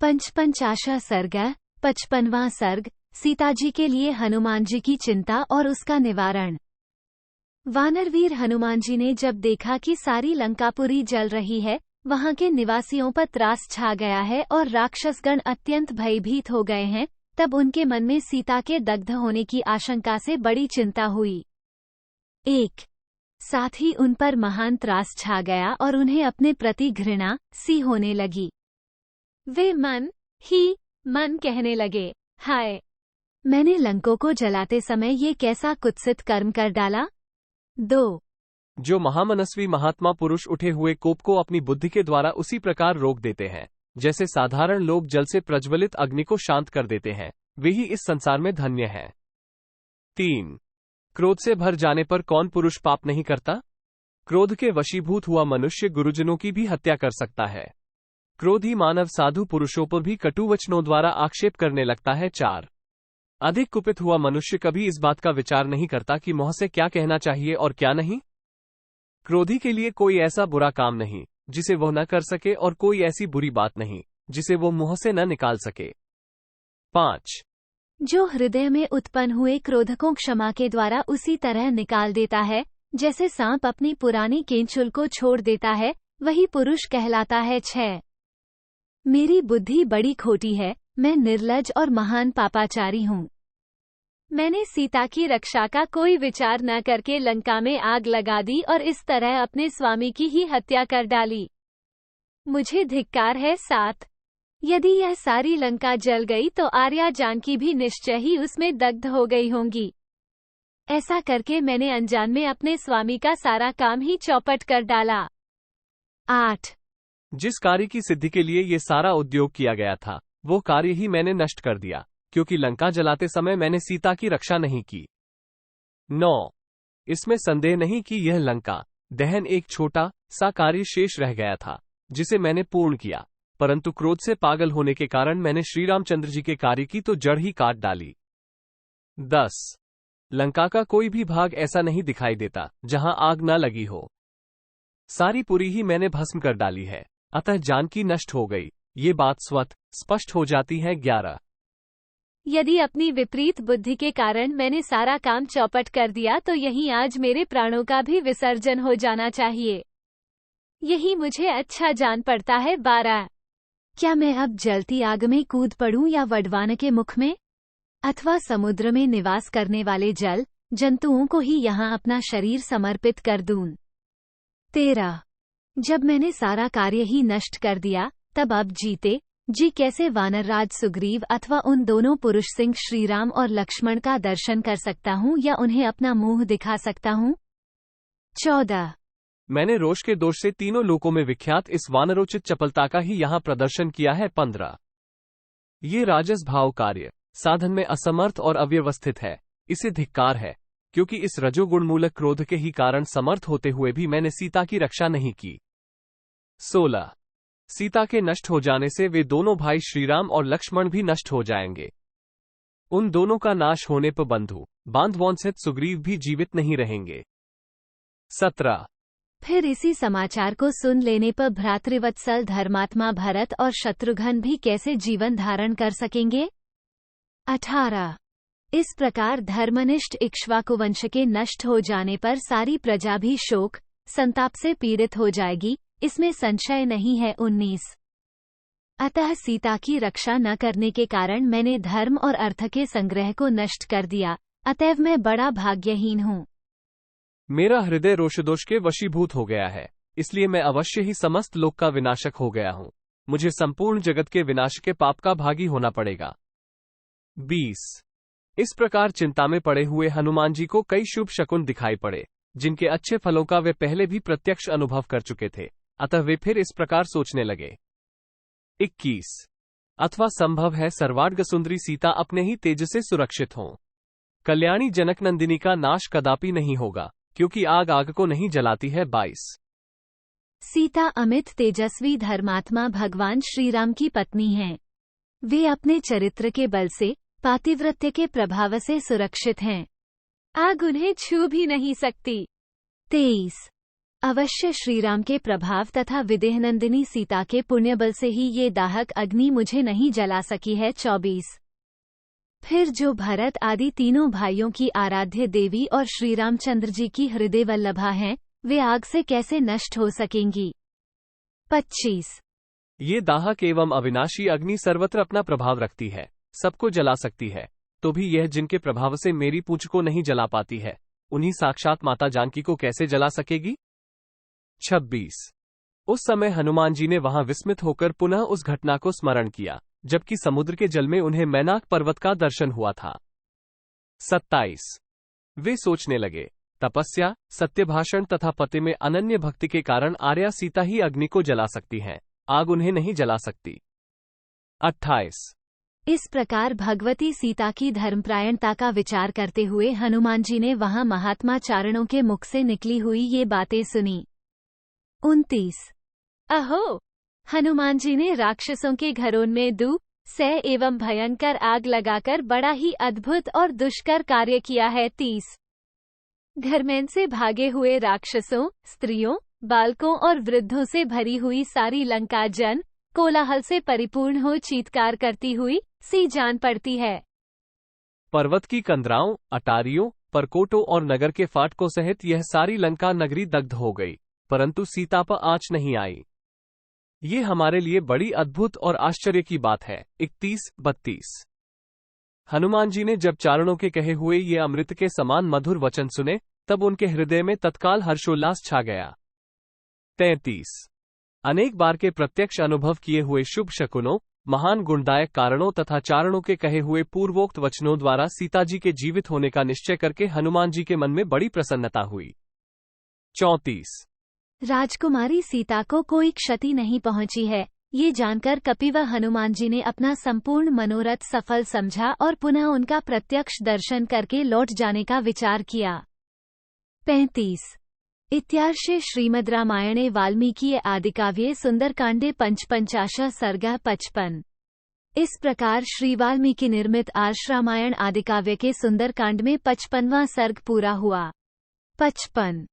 पंचपंचाशा सर्ग 55वां सर्ग सीताजी के लिए हनुमान जी की चिंता और उसका निवारण। वानरवीर हनुमान जी ने जब देखा कि सारी लंकापुरी जल रही है, वहां के निवासियों पर त्रास छा गया है और राक्षसगण अत्यंत भयभीत हो गए हैं, तब उनके मन में सीता के दग्ध होने की आशंका से बड़ी चिंता हुई। एक साथ ही उन पर महान त्रास छा गया और उन्हें अपने प्रति घृणा सी होने लगी। वे मन ही मन कहने लगे, हाय, मैंने लंकों को जलाते समय ये कैसा कुत्सित कर्म कर डाला। 2 जो महामनस्वी महात्मा पुरुष उठे हुए कोप को अपनी बुद्धि के द्वारा उसी प्रकार रोक देते हैं जैसे साधारण लोग जल से प्रज्वलित अग्नि को शांत कर देते हैं, वे ही इस संसार में धन्य हैं। 3 क्रोध से भर जाने पर कौन पुरुष पाप नहीं करता। क्रोध के वशीभूत हुआ मनुष्य गुरुजनों की भी हत्या कर सकता है। क्रोधी मानव साधु पुरुषों पर भी कटु वचनों द्वारा आक्षेप करने लगता है। 4 अधिक कुपित हुआ मनुष्य कभी इस बात का विचार नहीं करता कि मुंह से क्या कहना चाहिए और क्या नहीं। क्रोधी के लिए कोई ऐसा बुरा काम नहीं जिसे वह न कर सके और कोई ऐसी बुरी बात नहीं जिसे वो मुंह से न निकाल सके। 5 जो हृदय में उत्पन्न हुए क्रोध को क्षमा के द्वारा उसी तरह निकाल देता है जैसे सांप अपनी पुरानी केंचुल को छोड़ देता है, वही पुरुष कहलाता है। 6 मेरी बुद्धि बड़ी खोटी है, मैं निर्लज और महान पापाचारी हूँ। मैंने सीता की रक्षा का कोई विचार न करके लंका में आग लगा दी और इस तरह अपने स्वामी की ही हत्या कर डाली। मुझे धिक्कार है। 7 यदि यह सारी लंका जल गई तो आर्या जानकी भी निश्चय ही उसमें दग्ध हो गई होंगी। ऐसा करके मैंने अनजान में अपने स्वामी का सारा काम ही चौपट कर डाला। 8 जिस कार्य की सिद्धि के लिए ये सारा उद्योग किया गया था, वो कार्य ही मैंने नष्ट कर दिया, क्योंकि लंका जलाते समय मैंने सीता की रक्षा नहीं की। 9 इसमें संदेह नहीं कि यह लंका दहन एक छोटा सा कार्य शेष रह गया था, जिसे मैंने पूर्ण किया, परंतु क्रोध से पागल होने के कारण मैंने श्री रामचंद्र जी के कार्य की तो जड़ ही काट डाली। 10 लंका का कोई भी भाग ऐसा नहीं दिखाई देता जहां आग न लगी हो। सारी पुरी ही मैंने भस्म कर डाली है, अतः जानकी नष्ट हो गई, ये बात स्वतः स्पष्ट हो जाती है। 11 यदि अपनी विपरीत बुद्धि के कारण मैंने सारा काम चौपट कर दिया तो यही आज मेरे प्राणों का भी विसर्जन हो जाना चाहिए, यही मुझे अच्छा जान पड़ता है। 12 क्या मैं अब जलती आग में कूद पड़ूं या वडवान के मुख में, अथवा समुद्र में निवास करने वाले जल जंतुओं को ही यहाँ अपना शरीर समर्पित कर दूं। 13 जब मैंने सारा कार्य ही नष्ट कर दिया, तब अब जीते जी कैसे वानरराज सुग्रीव अथवा उन दोनों पुरुष सिंह श्रीराम और लक्ष्मण का दर्शन कर सकता हूँ या उन्हें अपना मुंह दिखा सकता हूँ। 14 मैंने रोष के दोष से तीनों लोकों में विख्यात इस वानरोचित चपलता का ही यहाँ प्रदर्शन किया है। 15 ये राजस भाव कार्य साधन में असमर्थ और अव्यवस्थित है, इसे धिक्कार है, क्योंकि इस रजोगुण मूलक क्रोध के ही कारण समर्थ होते हुए भी मैंने सीता की रक्षा नहीं की। 16 सीता के नष्ट हो जाने से वे दोनों भाई श्रीराम और लक्ष्मण भी नष्ट हो जाएंगे। उन दोनों का नाश होने पर बंधु बांधवों सहित सुग्रीव भी जीवित नहीं रहेंगे। 17 फिर इसी समाचार को सुन लेने पर भ्रातृवत्सल धर्मात्मा भरत और शत्रुघ्न भी कैसे जीवन धारण कर सकेंगे। 18 इस प्रकार धर्मनिष्ठ इक्ष्वाकुवंश के नष्ट हो जाने पर सारी प्रजा भी शोक संताप से पीड़ित हो जाएगी, इसमें संशय नहीं है। 19 अतः सीता की रक्षा न करने के कारण मैंने धर्म और अर्थ के संग्रह को नष्ट कर दिया, अतएव मैं बड़ा भाग्यहीन हूँ। मेरा हृदय रोषदोष के वशीभूत हो गया है, इसलिए मैं अवश्य ही समस्त लोक का विनाशक हो गया हूँ। मुझे संपूर्ण जगत के विनाश के पाप का भागी होना पड़ेगा। 20 इस प्रकार चिंता में पड़े हुए हनुमान जी को कई शुभ शकुन दिखाई पड़े, जिनके अच्छे फलों का वे पहले भी प्रत्यक्ष अनुभव कर चुके थे, अतः वे फिर इस प्रकार सोचने लगे। 21 अथवा संभव है सर्वार्ग सुंदरी सीता अपने ही तेज से सुरक्षित हों। कल्याणी जनक नंदिनी का नाश कदापि नहीं होगा, क्योंकि आग को नहीं जलाती है। 22 सीता अमित तेजस्वी धर्मात्मा भगवान श्रीराम की पत्नी हैं। वे अपने चरित्र के बल से पातिव्रत्य के प्रभाव से सुरक्षित हैं, आग उन्हें छू भी नहीं सकती। 23 अवश्य श्रीराम के प्रभाव तथा विदेहनंदिनी सीता के पुण्यबल से ही ये दाहक अग्नि मुझे नहीं जला सकी है। 24। फिर जो भरत आदि तीनों भाइयों की आराध्य देवी और श्री रामचंद्र जी की हृदय वल्लभा हैं, वे आग से कैसे नष्ट हो सकेंगी। 25। ये दाहक एवं अविनाशी अग्नि सर्वत्र अपना प्रभाव रखती है, सबको जला सकती है, तो भी यह जिनके प्रभाव से मेरी पूंछ को नहीं जला पाती है, उन्हीं साक्षात माता जानकी को कैसे जला सकेगी। 26। उस समय हनुमान जी ने वहां विस्मित होकर पुनः उस घटना को स्मरण किया, जबकि समुद्र के जल में उन्हें मैनाक पर्वत का दर्शन हुआ था। 27। वे सोचने लगे, तपस्या, सत्य भाषण तथा पति में अनन्य भक्ति के कारण आर्या सीता ही अग्नि को जला सकती हैं, आग उन्हें नहीं जला सकती। 28। इस प्रकार भगवती सीता की धर्मप्रायणता का विचार करते हुए हनुमान जी ने वहां महात्मा चारणों के मुख से निकली हुई ये बातें सुनी। 29। अहो! हनुमान जी ने राक्षसों के घरों में सह एवं भयंकर आग लगाकर बड़ा ही अद्भुत और दुष्कर कार्य किया है। 30। घरमैन से भागे हुए राक्षसों, स्त्रियों, बालकों और वृद्धों से भरी हुई सारी लंका जन कोलाहल से परिपूर्ण हो चीत्कार करती हुई सी जान पड़ती है। पर्वत की कंदराओं, अटारियों, परकोटों और नगर के फाटकों सहित यह सारी लंका नगरी दग्ध हो गई, परंतु सीता पर आंच नहीं आई। ये हमारे लिए बड़ी अद्भुत और आश्चर्य की बात है। 31-32। हनुमान जी ने जब चारणों के कहे हुए ये अमृत के समान मधुर वचन सुने, तब उनके हृदय में तत्काल हर्षोल्लास छा गया। 33। अनेक बार के प्रत्यक्ष अनुभव किए हुए शुभ शकुनों, महान गुणदायक कारणों तथा चारणों के कहे हुए पूर्वोक्त वचनों द्वारा सीता जी के जीवित होने का निश्चय करके हनुमान जी के मन में बड़ी प्रसन्नता हुई। 34। राजकुमारी सीता को कोई क्षति नहीं पहुंची है, ये जानकर कपिवा हनुमान जी ने अपना संपूर्ण मनोरथ सफल समझा और पुनः उनका प्रत्यक्ष दर्शन करके लौट जाने का विचार किया। 35। इत्यार्षे श्रीमद् रामायणे वाल्मीकि आदिकाव्ये सुंदरकांडे 55 सर्ग 55। इस प्रकार श्री वाल्मीकि निर्मित आर्ष रामायण आदिकाव्य के सुंदरकांड में 55वां सर्ग पूरा हुआ। 55।